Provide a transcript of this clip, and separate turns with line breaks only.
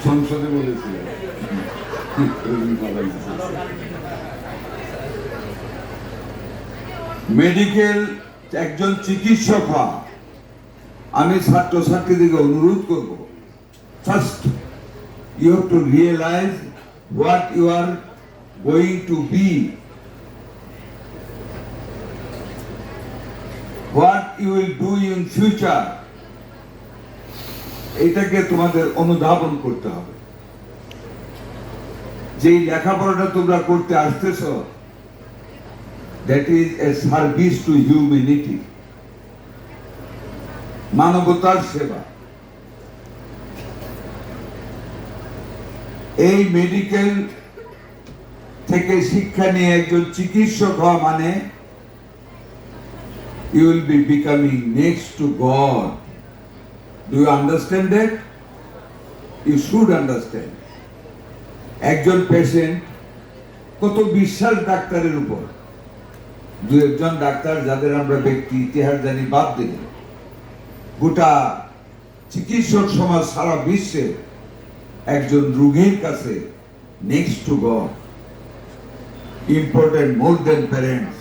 সংসদে বলেছিলেন। মেডিকেল একজন চিকিৎসক হওয়া, আমি ছাত্রছাত্রীদেরকে অনুরোধ করব, first you have to realize what you are going to be, what you will do in future. এটাকে তোমাদের অনুধাবন করতে হবে। যেই লেখাপড়াটা তোমরা করতে আসতেছ, that is a service to humanity, মানবতার সেবা। এই মেডিকেল থেকে শিক্ষা নিয়ে একজন চিকিৎসক হওয়া মানে you will be becoming next to God. Do you understand that? You should understand. একজন পেশেন্ট কত বিশ্বাস ডাক্তারের উপর। দু একজন ডাক্তার যাদের আমরা ব্যক্তি ইতিহাস জানি বাদ দিলে, গোটা চিকিৎসক সমাজ সারা বিশ্বে একজন রোগীর কাছে next to God, important more than parents.